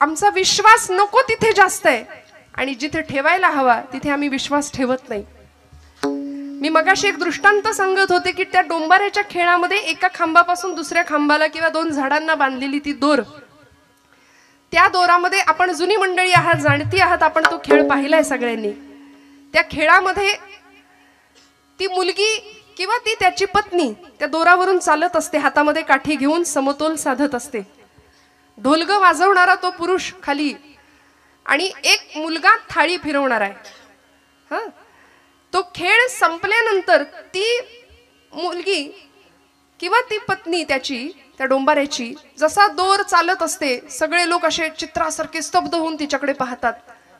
आमचा विश्वास नको तिथे जास्त आहे आणि जिथे ठेवायला हवा तिथे आम्ही विश्वास ठेवत नाही. मी मगाशी एक दृष्टांत सांगत होते की त्या डोंबाऱ्याच्या खेळामध्ये एका खांबापासून दुसऱ्या खांबाला किंवा दोन झाडांना बांधलेली ती दोर, त्या दोरामध्ये आपण जुनी मंडळी आहात, जाणती आहात, आपण तो खेळ पाहिलाय सगळ्यांनी. त्या खेळामध्ये ती मुलगी किंवा ती त्याची पत्नी त्या दोरावरून चालत असते, हातामध्ये काठी घेऊन समतोल साधत असते. ढोलग वाजवणारा तो पुरुष खाली आणि एक मुलगा थाळी फिरवणार आहे. हा, तो खेळ संपल्यानंतर ती मुलगी किंवा ती पत्नी त्याची, त्या डोंबाऱ्याची, जसा दोर चालत असते सगळे लोक असे चित्रासारखे स्तब्ध होऊन तिच्याकडे पाहतात.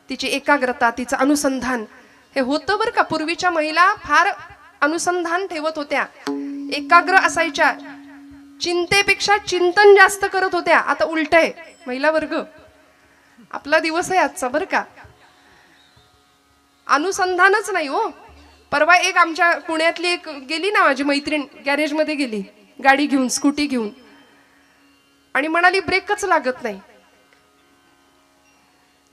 तिची एकाग्रता, तिचं अनुसंधान हे होतं बरं का. पूर्वीच्या महिला फार अनुसंधान ठेवत होत्या, एकाग्र असायच्या, चिंतेपेक्षा चिंतन जास्त करत होत्या. आता उलट आहे, महिला वर्ग आपला दिवस आहे आजचा बरं का. अनुसंधानच नाही हो. परवा एक आमच्या पुण्यातली एक गेली ना माझी मैत्रीण, गॅरेजमध्ये गेली गाडी घेऊन, स्कूटी घेऊन, आणि म्हणाली ब्रेकच लागत नाही.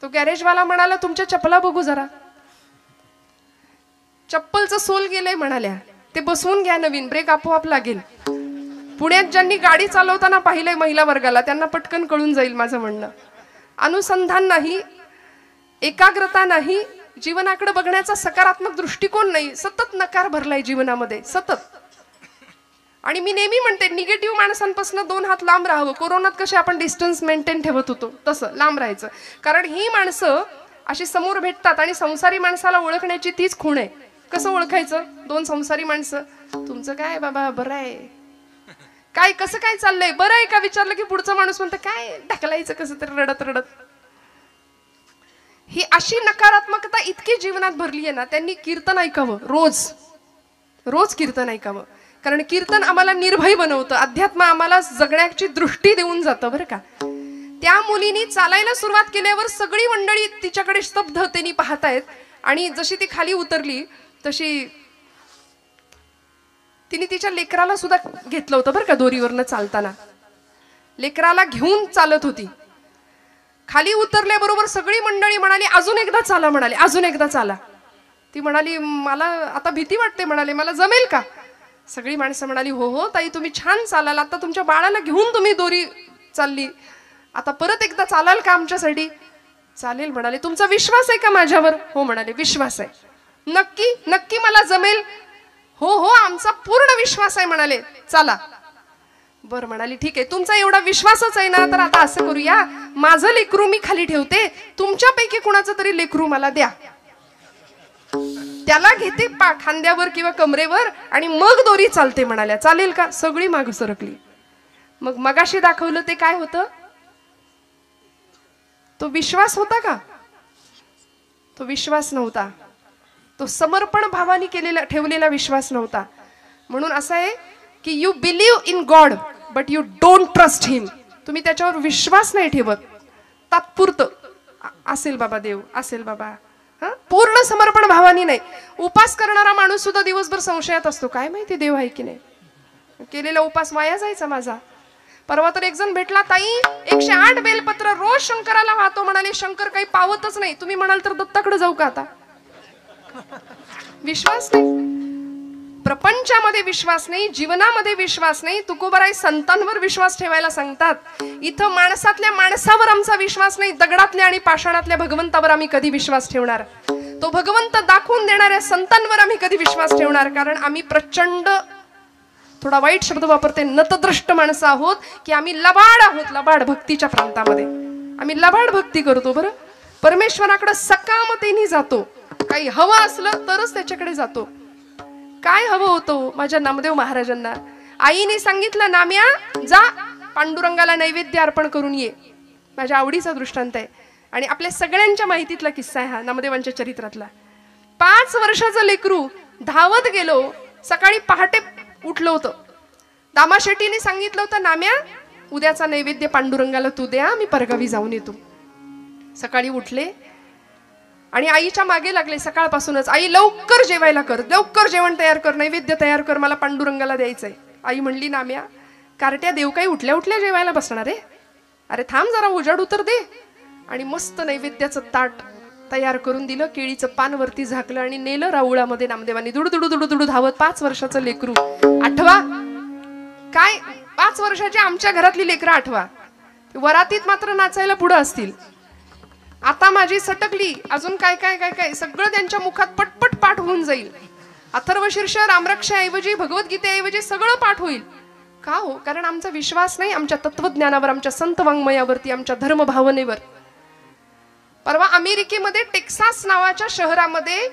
तो गॅरेजवाला म्हणाला तुमच्या चप्पला बघू जरा. चप्पलचं सोल गेलंय म्हणाल्या, ते बसवून घ्या नवीन, ब्रेक आपोआप लागेल. पुण्यात ज्यांनी गाडी चालवताना पाहिलंय महिला वर्गाला त्यांना पटकन कळून जाईल माझं म्हणणं. अनुसंधान नाही, एकाग्रता नाही, जीवनाकडे बघण्याचा सकारात्मक दृष्टिकोन नाही, सतत नकार भरलाय जीवनामध्ये सतत. आणि मी नेहमी म्हणते निगेटिव्ह माणसांपासून 2 हात लांब राहावं. कोरोनात कसे आपण डिस्टन्स मेंटेन ठेवत होतो तसं लांब राहायचं, कारण ही माणसं अशी समोर भेटतात आणि संसारी माणसाला ओळखण्याची तीच खूण आहे. कसं ओळखायचं? 2 संसारी माणसं, तुमचं काय बाबा, बरं आहे काय, कसं काय चाललंय, बरं आहे का विचारलं की पुढचा माणूस म्हणतं काय, ढकलायचं कसं तरी रडत रडत. ही अशी नकारात्मकता इतकी जीवनात भरली आहे ना. त्यांनी कीर्तन ऐकावं, रोज रोज कीर्तन ऐकावं, कारण कीर्तन आम्हाला निर्भय बनवतं, अध्यात्म आम्हाला जगण्याची दृष्टी देऊन जातं बरं का. त्या मुलीनी चालायला सुरुवात केल्यावर सगळी मंडळी तिच्याकडे स्तब्धतेने पाहतायत. आणि जशी ती खाली उतरली तशी तिने तिच्या लेकराला सुद्धा घेतलं होतं बरं का. दोरीवरनं चालताना लेकराला घेऊन चालत होती. खाली उतरल्याबरोबर सगळी मंडळी म्हणाली अजून एकदा चाला, म्हणाले अजून एकदा चाला. ती म्हणाली मला आता भीती वाटते, म्हणाले मला जमेल का. सगळी माणसं म्हणाली हो हो ताई तुम्ही छान चालाल, आता तुमच्या बाळाला घेऊन तुम्ही दोरी चालली, आता परत एकदा चालाल का आमच्यासाठी. चालेल म्हणाले. तुमचा विश्वास आहे का माझ्यावर? हो म्हणाले विश्वास आहे. नक्की नक्की मला जमेल? हो हो आमचा पूर्ण विश्वास आहे म्हणाले. चला. बर म्हणाली ठीक आहे, तुमचा एवढा विश्वासच आहे ना, तर आता असं करूया, माझं लेकरू मी खाली ठेवते, तुमच्यापैकी कुणाचं तरी लेकरू मला द्या, त्याला घेते खांद्यावर किंवा कमरेवर आणि मग दोरी चालते म्हणाल्या. चालेल का? सगळी माग सरकली. मग मगाशी दाखवलं ते काय होतं? तो विश्वास होता का? तो विश्वास नव्हता. तो समर्पण भावाने केलेला ठेवलेला विश्वास नव्हता. म्हणून असं आहे की you believe in God but you don't trust him. तुम्ही त्याच्यावर विश्वास नाही ठेवत, तात्पुरतं असेल बाबा देव, असेल बाबा, पूर्ण समर्पण भावानी नाही. उपास करणारा माणूस सुद्धा दिवसभर संशयात असतो, काय माहिती देव आहे की नाही, केलेला उपास वाया जायचा माझा. परवा तर एक जण भेटला, ताई 108 बेलपत्र रोज शंकराला वाहतो म्हणाले, शंकर काही पावतच नाही, तुम्ही म्हणाल तर दत्ताकडे जाऊ का आता. विश्वास नाही, प्रपंचामध्ये विश्वास नाही, जीवनामध्ये विश्वास नाही. तुकोबाराय संतांवर विश्वास ठेवायला सांगतात. इथं माणसातल्या माणसावर आमचा विश्वास नाही, दगडातल्या आणि पाषाणातल्या भगवंतावर आम्ही कधी विश्वास ठेवणार? तो भगवंत दाखवून देणाऱ्या संतांवर आम्ही कधी विश्वास ठेवणार? कारण आम्ही प्रचंड, थोडा वाईट शब्द वापरते, नतद्रष्ट माणसं आहोत की आम्ही लबाड आहोत. लबाड भक्तीच्या प्रांतामध्ये आम्ही लबाड भक्ती करतो. बरं, परमेश्वराकडे सकामतेने जातो, काही हवं असलं तरच त्याच्याकडे जातो. काय हवं होतं माझ्या नामदेव महाराजांना? आईने सांगितलं नाम्या जा पांडुरंगाला नैवेद्य अर्पण करून ये. माझ्या आवडीचा दृष्टांत आहे आणि आपल्या सगळ्यांच्या माहितीतला किस्सा आहे हा, नामदेवांच्या चरित्रातला. 5 वर्षाचं लेकरू धावत गेलो, सकाळी पहाटे उठलं होतं. दामाशेट्टीने सांगितलं होतं नाम्या उद्याचा नैवेद्य पांडुरंगाला तू द्या, मी परगावी जाऊन येतो. सकाळी उठले आणि आईच्या मागे लागले सकाळपासूनच, आई लवकर जेवायला कर, लवकर जेवण तयार कर, नैवेद्य तयार कर, मला पांडुरंगाला द्यायचंय. आई म्हणली नाम्या कारट्या देव काही उठल्या उठल्या जेवायला बसणार आहे, अरे थांब जरा उजाड उतर दे. आणि मस्त नैवेद्याचं ताट तयार करून दिलं, केळीचं पान वरती झाकलं आणि नेलं राऊळामध्ये नामदेवांनी. दुडू धावत 5 वर्षाचं लेकरू. आठवा काय, 5 वर्षाची आमच्या घरातली लेकरं आठवा. वरातीत मात्र नाचायला पुढे असतील. आता माझी सटकली, अजून काय काय काय काय सगळं त्यांच्या मुखात पटपट पाठ होऊन जाईल. अथर्वशीर्ष रामरक्षाऐवजी भगवद्गीतेऐवजी सगळं पाठ होईल. का हो? कारण आमचा विश्वास नाही आमच्या तत्वज्ञानावर, आमच्या संत वाङ्मयावरती, आमच्या धर्म भावनेवर. परवा अमेरिकेमध्ये टेक्सास नावाच्या शहरामध्ये,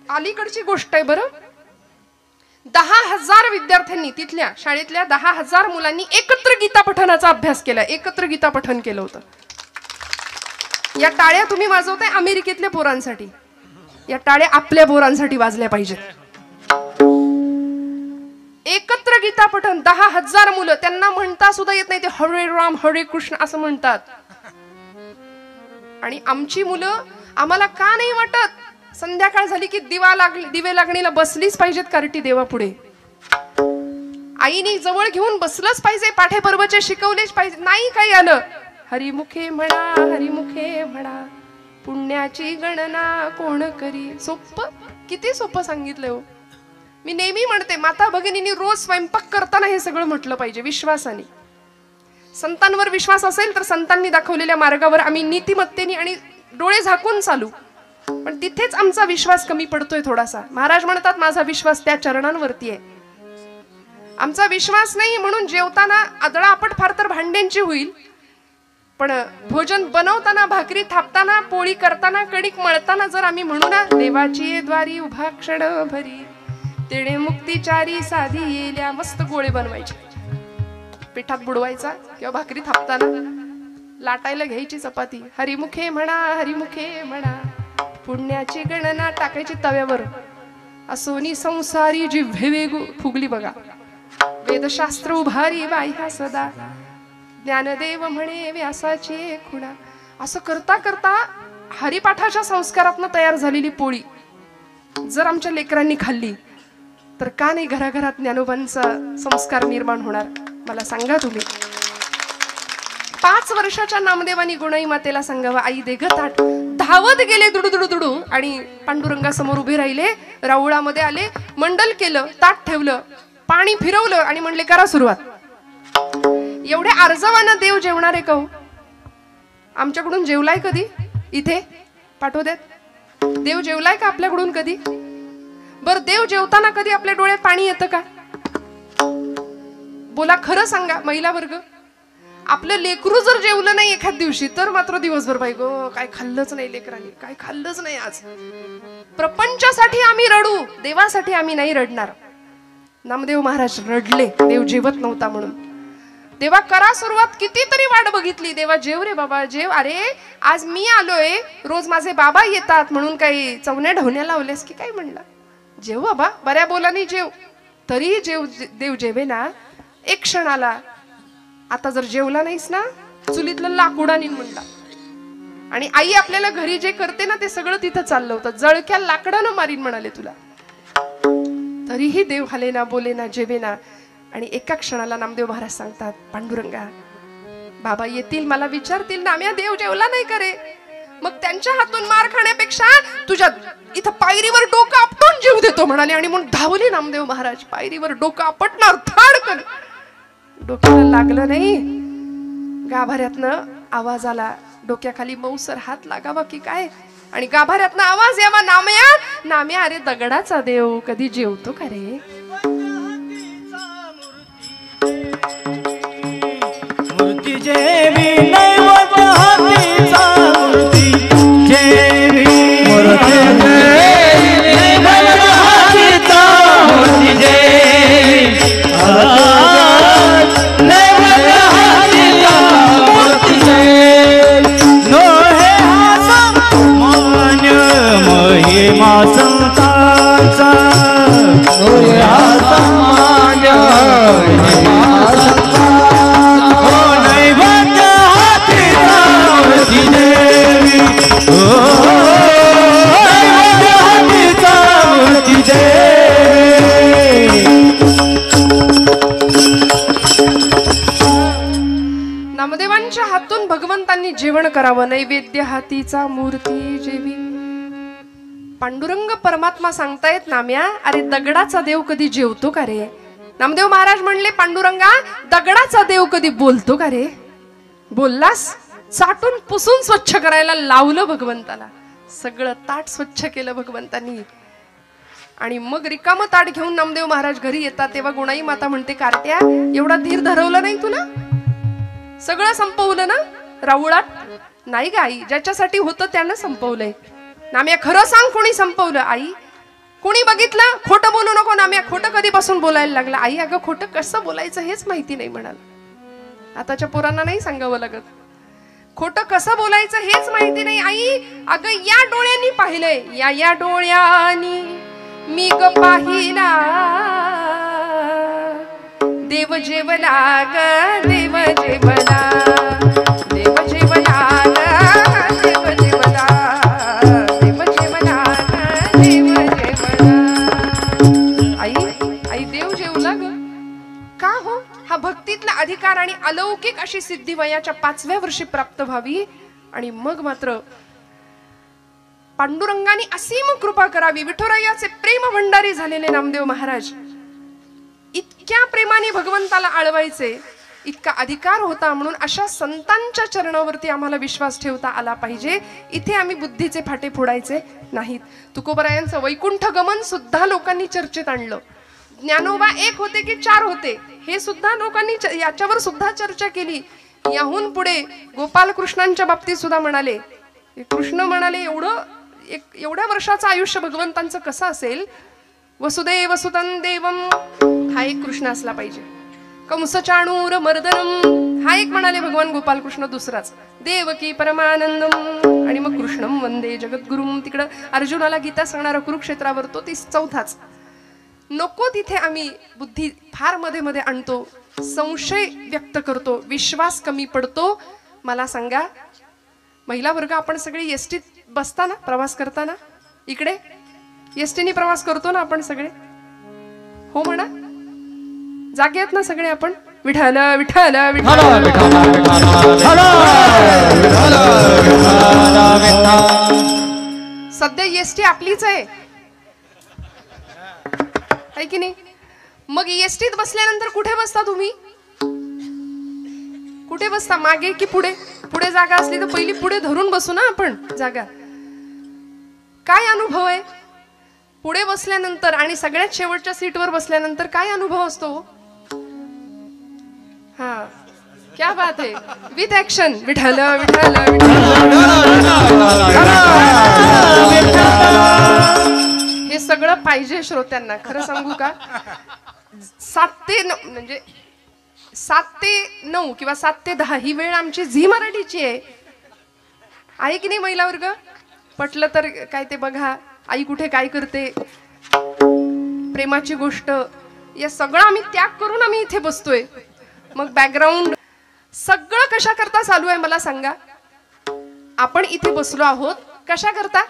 अलीकडची गोष्ट आहे बरं, 10,000 विद्यार्थ्यांनी, तिथल्या शाळेतल्या 10,000 मुलांनी एकत्र गीता पठणाचा अभ्यास केला. एकत्र गीता पठण केलं होतं. या टाळ्या तुम्ही वाजवताय अमेरिकेतल्या पोरांसाठी, या टाळ्या आपल्या पोरांसाठी वाजल्या पाहिजेत. एकत्र गीता पठण 10,000 मुलं, त्यांना म्हणता सुद्धा येत नाही, ते हरे राम हरे कृष्ण असं म्हणतात. आणि आमची मुलं, आम्हाला का नाही वाटत संध्याकाळ झाली की दिवे लागणीला बसलीच पाहिजेत कार्टी देवापुढे, आईने जवळ घेऊन बसलंच पाहिजे, पाठे पर्वचे शिकवलेच पाहिजे. नाही काही आलं, हरिमुखे म्हणा हरिमुखे म्हणा, पुण्याची गणना कोण करी. सोपं, किती सोपं सांगितलंय हो. मी नेहमी म्हणते, माता भगिनींनी रोज स्वयंपाक करताना हे सगळं म्हटलं पाहिजे विश्वासाने. संतांवर विश्वास असेल तर संतांनी दाखवलेल्या मार्गावर आम्ही नीतिमत्तेने आणि डोळे झाकून चालू. पण तिथेच आमचा विश्वास कमी पडतोय थोडासा. महाराज म्हणतात माझा विश्वास त्या चरणांवरती आहे. आमचा विश्वास नाही म्हणून जेवताना आदळापट फार तर भांड्यांची होईल, पण भोजन बनवताना, भाकरी थापताना, पोळी करताना, कणिक मळताना जर आम्ही म्हणू ना, देवाची द्वारी उभा क्षण भरी, तेणे मुक्तीचारी साधी येल्या, मस्त गोळे बनवायचे, पिठात बुडवायचा, किंवा भाकरी थापताना लाटायला घ्यायची चपाती, हरिमुखे म्हणा हरिमुखे म्हणा, पुण्याची गणना टाकायची तव्यावर, असोनी संसारी जिव्हे वेगू फुगली बघा, वेदशास्त्र उभारी बाह्या सदा, ज्ञानदेव म्हणे व्यासाची खुणा. असं करता करता हरिपाठाच्या संस्कारातनं तयार झालेली पोळी जर आमच्या लेकरांनी खाल्ली तर का नाही घराघरात ज्ञानोबांचा संस्कार निर्माण होणार? मला सांगा तुम्ही. 5 वर्षाच्या नामदेवानी गुणाई मातेला सांगावं, आई दे ग ताट. धावत गेले दुडू आणि पांडुरंगासमोर उभे राहिले, राऊळामध्ये आले, मंडल केलं, ताट ठेवलं, पाणी फिरवलं आणि म्हणले करा सुरुवात. एवढे आर्जवानं देव जेवणार आहे का हो? आमच्याकडून जेवलाय कधी? इथे पाठवू देत. देव जेवलाय का आपल्याकडून कधी? बर, देव जेवताना कधी आपल्या डोळ्यात पाणी येतं का? बोला, खरं सांगा महिला वर्ग. आपलं लेकरू जर जेवलं नाही एखाद दिवशी तर मात्र दिवसभर बाई गो काय खाल्लंच नाही लेकरांनी, काय खाल्लंच नाही आज. प्रपंचासाठी आम्ही रडू, देवासाठी आम्ही नाही रडणार. नामदेव महाराज रडले देव जेवत नव्हता म्हणून. देवा करा सुरुवात, कितीतरी वाट बघितली. देवा जेव रे बाबा जेव. अरे आज मी आलोय, रोज माझे बाबा येतात म्हणून काही चवण्या ढवण्या लावल्यास की काय? म्हणला जेव बाबा, बऱ्या बोलानी जेव. तरी देव जेवे ना. एक क्षण आला, आता जर जेवला नाहीस ना चुलीतलं लाकूड आणीन म्हणला. आणि आई आपल्याला घरी जे करते ना ते सगळं तिथं चाललं होतं. जळक्या लाकडानं मारीन म्हणाले तुला. तरीही देव हाले ना, बोले ना, जेवे ना. आणि एका क्षणाला नामदेव महाराज सांगतात, पांडुरंगा बाबा येतील, मला विचारतील, नाम्या देव जेवला नाही करे? मग त्यांच्या हातून मार खाण्यापेक्षा तुझ्या इथं पायरीवर डोकं आपटून जीव देतो म्हणाले. आणि म्हणून धावले नामदेव महाराज. पायरीवर डोकं आपटणार, थाडकन डोक्याला लागलं नाही. गाभाऱ्यातनं आवाज आला, डोक्याखाली मऊसर हात लागावा की काय. आणि गाभाऱ्यातनं आवाज यावा, नाम्या नाम्या. अरे दगडाचा देव कधी जेवतो का रे? मूर्ती जेवी नैवत हातीचा, मूर्ती जेवी मूर्ती जेवी नैवत हातीचा, मूर्ती जेवी नैवत हातीचा, मूर्ती जेवी नो हे हास मान महिमा संतांचा, नो हे हास मान महिमा संतांचा. नामदेवांच्या हातून भगवंतांनी आणि जेवण करावं, नैवेद्य हातीचा मूर्ती जेवी. पांडुरंग परमात्मा सांगतायत नाम्या, अरे दगडाचा देव कधी जेवतो का रे? नामदेव महाराज म्हणले, पांडुरंगा दगडाचा देव कधी बोलतो का रे? बोललास? चाटून पुसून स्वच्छ करायला लावलं भगवंताला, सगळं ताट स्वच्छ केलं भगवंतांनी. आणि मग रिकाम ताट घेऊन नामदेव महाराज घरी येतात तेव्हा गुणाई माता म्हणते, कार्ट्या एवढा धीर धरवलं नाही तुला? सगळं संपवलं ना राऊळात? नाही ग आई, ज्याच्यासाठी होतं त्यानं संपवलंय. नाम्या खरं सांग, कोणी संपवलं? आई कोणी बघितलं? खोटं बोलू नको नाम्या. खोटं कधीपासून बोलायला लागला? आई अगं खोटं कसं बोलायचं हेच माहिती नाही म्हणाल. आताच्या पोरांना नाही सांगावं लागत, खोटं कसं बोलायचं हेच माहिती नाही. आई अगं या डोळ्यांनी पाहिलंय, या डोळ्यांनी मी ग पाहिला देव जेवला ग, देव जेवला, देव जेवला ग, देव जेवला, देव जेवला ग, देव जेवला. आई देव जेवला ग का हो? हा भक्तीतला अधिकार आणि अलौकिक अशी सिद्धी वयाच्या 5व्या वर्षी प्राप्त व्हावी. आणि मग मात्र पांडुरंगाने असीम कृपा करावी. विठुरायाचे प्रेम भंडारी झालेले नामदेव महाराज इतक्या प्रेमाने भगवंताला आळवायचे, इतका अधिकार होता. म्हणून अशा संतांच्या चरणावरती आम्हाला विश्वास ठेवता आला पाहिजे. इथे आम्ही बुद्धीचे फाटे फोडायचे नाहीत. तुकोबरायांचं वैकुंठ गमन सुद्धा लोकांनी चर्चेत आणलं. ज्ञानोबा एक होते की 4 होते हे सुद्धा लोकांनी याच्यावर सुद्धा चर्चा केली. याहून पुढे गोपाल कृष्णांच्या बाबतीत सुद्धा म्हणाले, कृष्ण म्हणाले एवढ्या वर्षाचं आयुष्य भगवंतांचं कसं असेल? वसुदेव सुतं देवम हा एक कृष्ण असला पाहिजे. कंस चाणूर मर्दनम हा एक म्हणाले भगवान गोपाल कृष्ण, दुसराच देवकी परमानंदम आणि मग कृष्णम वंदे जगद्गुरुम. तिकडं अर्जुनाला गीता सांगणारा कुरुक्षेत्रावर तो 4थाच. नको तिथे आम्ही बुद्धी फार मध्ये मध्ये आणतो, संशय व्यक्त करतो, विश्वास कमी पडतो. मला सांगा, महिला वर्ग आपण सगळे एसटीत बसताना प्रवास करताना इकडे एसटीने प्रवास करतो ना आपण सगळे? हो म्हणा, जागे आहेत ना सगळे आपण? विठ्ठल विठ्ठल विठ्ठल. सध्या एसटी आपलीच आहे की नाही? मग एसटीत बसल्यानंतर कुठे बसता तुम्ही? कुठे बसता, मागे की पुढे? पुढे जागा असली तर पहिली पुढे धरून बसू ना आपण जागा. काय अनुभव आहे पुढे बसल्यानंतर आणि सगळ्यात शेवटच्या सीटवर बसल्यानंतर? काय अनुभव असतो? हा, क्या बात है, विथ ऍक्शन. विठ्ठल विठ्ठल हे सगळं पाहिजे श्रोत्यांना. खरं सांगू का, 7 ते 9 म्हणजे 7 ते 9 किंवा 7 ते 10 ही वेळ आमची झी मराठीची आहे की नाही महिला वर्ग? पटलं तर काय ते बघा, आई कुठे काय करते, प्रेमाची गोष्ट, या सगळं आम्ही त्याग करून आम्ही इथे बसतोय. मग बॅकग्राऊंड सगळं कशा करता चालू आहे मला सांगा? आपण इथे बसलो आहोत कशा करता?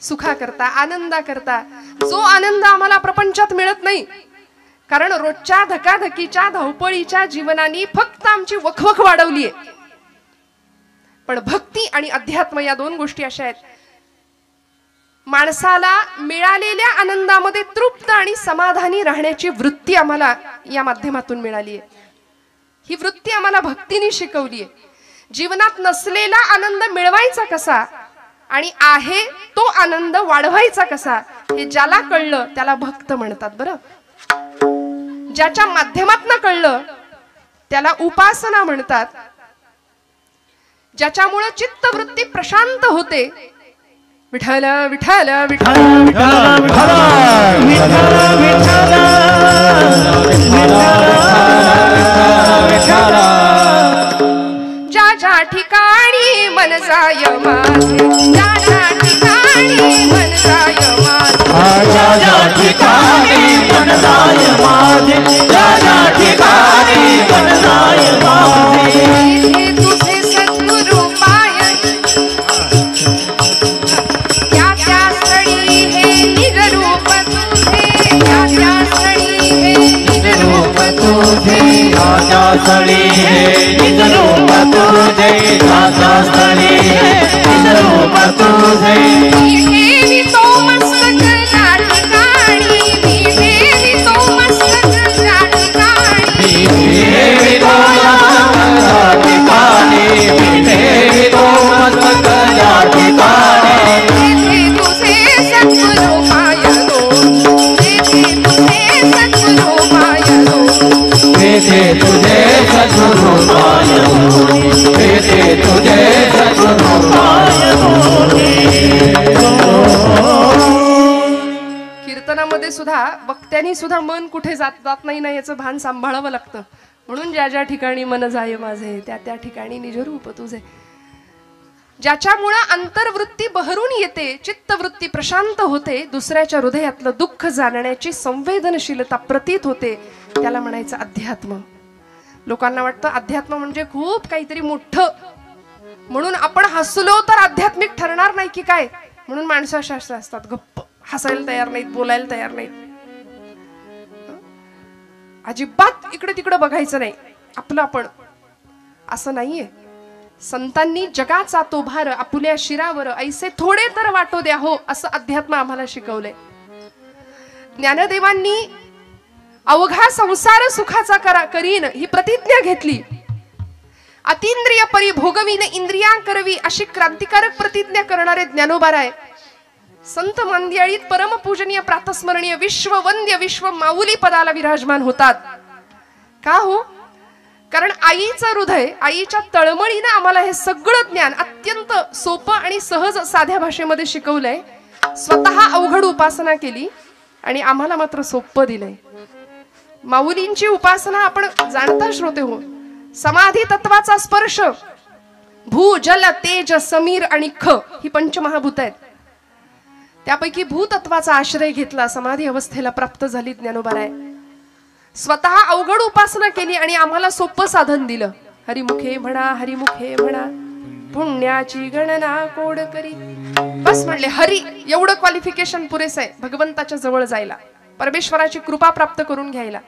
सुखा करता, आनंदा करता. जो आनंद आम्हाला प्रपंचात मिळत नाही, कारण रोजच्या धकाधकीच्या धावपळीच्या जीवनाने फक्त आमची वखवख वाढवली आहे. पण भक्ती आणि अध्यात्म या 2 गोष्टी अशा आहेत, माणसाला मिळालेल्या आनंदामध्ये तृप्त आणि समाधानी राहण्याची वृत्ती आम्हाला या माध्यमातून मिळाली आहे. ही वृत्ती आम्हाला भक्तीने शिकवली आहे. जीवनात नसलेला आनंद मिळवायचा कसा आणि आहे तो आनंद वाढवायचा कसा, हे ज्याला कळलं त्याला भक्त म्हणतात. बरं, ज्याच्या माध्यमातून कळलं त्याला उपासना म्हणतात. ज्याच्यामुळे चित्तवृत्ती प्रशांत होते. विठ्ठल विठ्ठल विठ्ठल ज्या ज्या ठिकाणी मन जाय माझे, ज्या ज्या ठिकाणी मन जाय माझे, ज्या ज्या ठिकाणी मन जाय माझे, ज्या ज्या ठिकाणी मन जाय माझे, तुझे सद्गुरु पाय, त्या त्या स्थळी हे निज रूप तुझे, त्या त्या स्थळी हे निज रूप तुझे, त्या त्या स्थळी हे निज रूप तुझे, मध्ये सुद्धा वक्त्यांनी सुद्धा मन कुठे जात नाही ना याचं भान सांभाळावं लागतं. म्हणून ज्या ज्या ठिकाणी मन जाय माझे त्या त्या ठिकाणी निज रूप तुझे. ज्याच्यामुळं अंतर्वृत्ती बहरून येते, चित्तवृत्ती प्रशांत होते, दुसऱ्याच्या हृदयातलं दुःख जाणण्याची संवेदनशीलता प्रतीत होते, त्याला म्हणायचं अध्यात्म. लोकांना वाटतं अध्यात्म म्हणजे खूप काहीतरी मोठं, म्हणून आपण हसलो तर आध्यात्मिक ठरणार नाही की काय, म्हणून माणसं अशी असतात, गप्प हसायला तयार नाहीत, बोलायला तयार नाहीत, अजिबात इकडे तिकडे बघायचं नाही, आपलं आपण. असं नाहीये. संतांनी जगाचा तो भार आपुल्या शिरावर ऐसे थोडे तर वाटो द्या हो, असं अध्यात्म आम्हाला शिकवलंय. ज्ञानदेवांनी अवघा संसार सुखाचा करीन ही प्रतिज्ञा घेतली. अतींद्रिय परी भोगवीन इंद्रिया करवी अशी क्रांतिकारक प्रतिज्ञा करणारे ज्ञानोबाराय संत मंदिराळीत परमपूजनीय प्रातस्मरणीय विश्ववंद्य विश्व माऊली पदाला विराजमान होतात. का हो? कारण आईचं हृदय, आईच्या तळमळीनं आम्हाला हे सगळं ज्ञान अत्यंत सोपं आणि सहज साध्या भाषेमध्ये शिकवलंय. स्वतः अवघड उपासना केली आणि आम्हाला मात्र सोपं दिलंय. माऊलींची उपासना आपण जाणता श्रोते हो. समाधी तत्वाचा स्पर्श, भू जल तेज समीर आणि ख ही पंचमहाभूत आहेत. त्यापैकी भूतत्वाचा आश्रय घेतला, समाधी अवस्थेला प्राप्त झाली ज्ञानोबाराय. स्वतः अवघड उपासना केली आणि आम्हाला सोपं साधन दिलं. हरिमुखे म्हणा, हरिमुखे म्हणा, पुण्याची गणना कोड करी. बस म्हणले हरी, एवढं क्वालिफिकेशन पुरेसं आहे भगवंताच्या जवळ जायला, परमेश्वराची कृपा प्राप्त करून घ्यायला.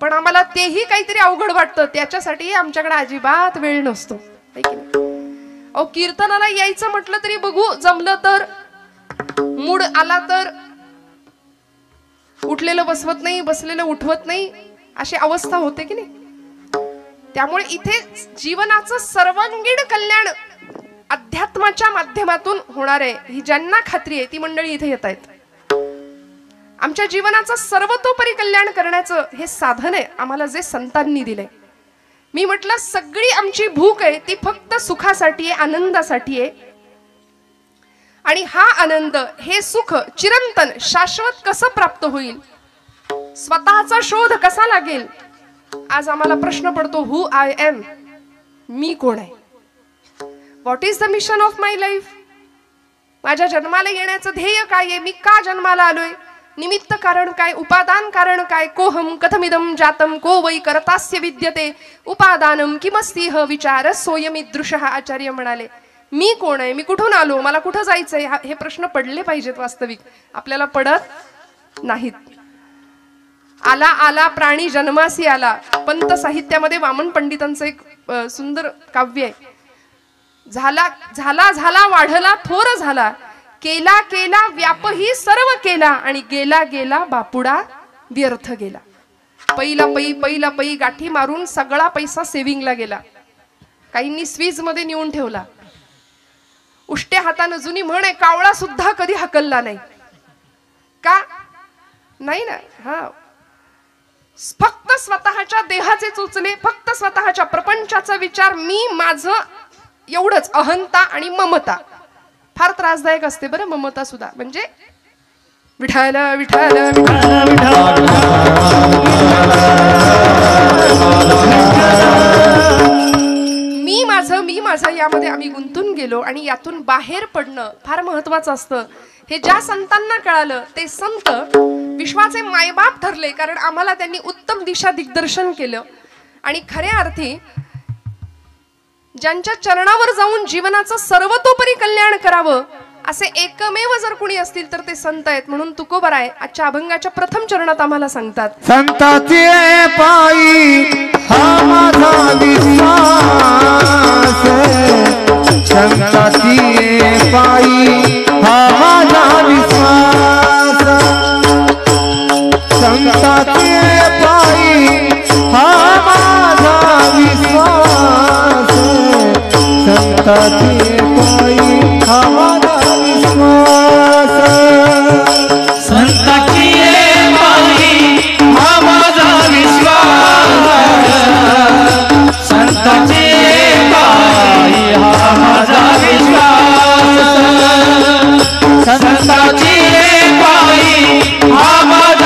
पण आम्हाला तेही काहीतरी अवघड वाटतं, त्याच्यासाठी आमच्याकडे अजिबात वेळ नसतो. अहो, कीर्तनाला यायचं म्हटलं तरी बघू जमलं तर, मूड आला तर उठलेलं बसवत नाही, बसलेलं उठवत नाही, अशी अवस्था होते की नाही. त्यामुळे इथे जीवनाचं सर्वांगीण कल्याण अध्यात्माच्या माध्यमातून होणार आहे ही ज्यांना खात्री आहे ती मंडळी इथे येत आहेत. आमच्या जीवनाचं सर्वतोपरी कल्याण करण्याचं हे साधन आहे आम्हाला जे संतांनी दिलंय. मी म्हटलं सगळी आमची भूक आहे ती फक्त सुखासाठी आहे, आनंदासाठी आहे. आणि हा आनंद, हे सुख चिरंतन शाश्वत कसं प्राप्त होईल, स्वतःचा शोध कसा लागेल. आज आम्हाला प्रश्न पडतो, हु आय एम, मी कोण आहे, what is the mission of my life. माझ्या जन्माला येण्याचं ध्येय काय आहे, मी का जन्माला आलोय, निमित्त कारण काय, उपादान कारण काय, कोहम कथमिदम जातम को वै करतास्य विद्यते उपादानम किमस्ति ह विचार सोयमिदृशः. आचार्य म्हणाले मी कोण आहे, मी कुठून आलो, मला कुठं जायचंय, हे प्रश्न पडले पाहिजेत. वास्तविक आपल्याला पडत नाहीत. आला आला प्राणी जन्मासी आला, पंत साहित्यामध्ये वामन पंडितांचं एक सुंदर काव्य आहे. झाला झाला झाला वाढला थोर झाला, केला केला व्यापही सर्व केला, आणि गेला गेला बापुडा व्यर्थ गेला. पहिला पै गाठी मारून सगळा पैसा सेव्हिंगला गेला, काहींनी स्वीज मध्ये नेऊन ठेवला. उष्ट्या हातानं जुनी म्हण आहे, कावळा सुद्धा कधी हकलला नाही. का नाही ना. हा, फक्त स्वतःच्या देहाचे चोचले, फक्त स्वतःच्या प्रपंचाचा विचार, मी माझं एवढंच. अहंता आणि ममता फार त्रासदायक असते बरं. ममता सुद्धा म्हणजे विठाल विठाल मी माझं यामध्ये आम्ही गुंतून गेलो आणि यातून बाहेर पडणं फार महत्वाचं असतं. हे ज्या संतांना कळालं ते संत विश्वाचे मायबाप ठरले, कारण आम्हाला त्यांनी उत्तम दिशा दिग्दर्शन केलं. आणि खऱ्या अर्थी ज्यांच्या चरणावर जाऊन जीवनाचं सर्वतोपरी कल्याण करावं असे एकमेव जर कुणी असतील तर ते संत आहेत. म्हणून तुकोबाराय आजच्या अभंगाच्या प्रथम चरणात आम्हाला सांगतात, संताचे पायी हा माझा विश्वास, संताचे पायी हा माझा विश्वास, संताचे पायी हा माझा विश्वास, संताचे पायी हा माझा विश्वास, संताची पायी हा माझा विश्वास, संताची पायी हा माझा विश्वास, संताची पायी हा माझा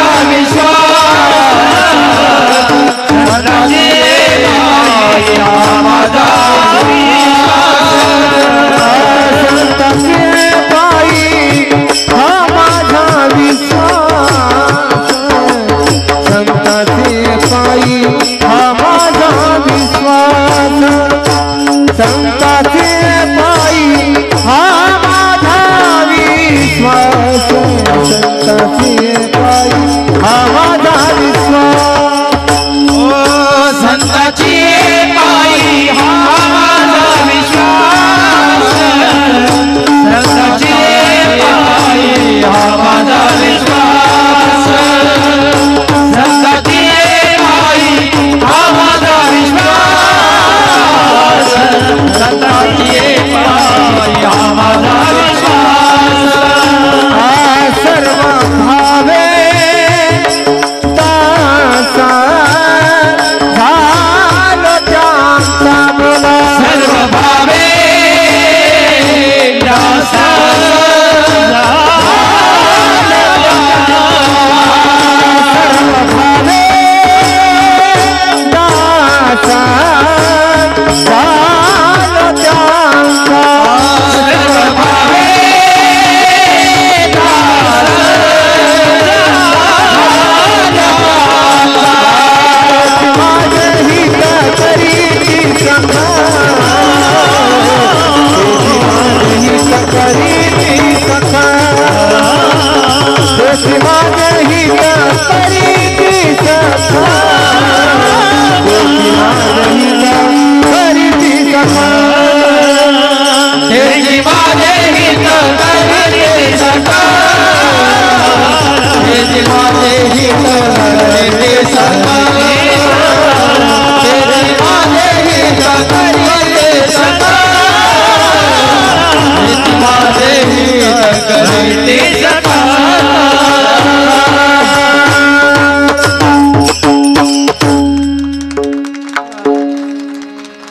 करते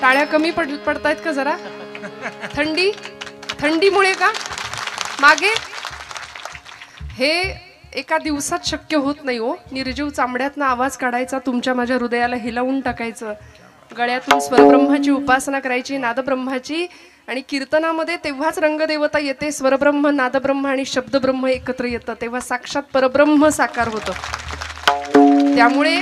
टाळ्या कमी पडतायत का जरा? थंडीमुळे का? मागे हे एका दिवसात शक्य होत नाही हो. निर्जीव चांबड्यातनं आवाज काढायचा, तुमच्या माझ्या हृदयाला हिलावून टाकायचं, गळ्यातून स्वरब्रह्माची उपासना करायची, नादब्रह्माची. आणि कीर्तनामध्ये तेव्हाच रंगदेवता येते. स्वरब्रह्म, नादब्रह्म आणि शब्दब्रह्म एकत्र येतं, तेव्हा साक्षात परब्रह्म साकार होतं. त्यामुळे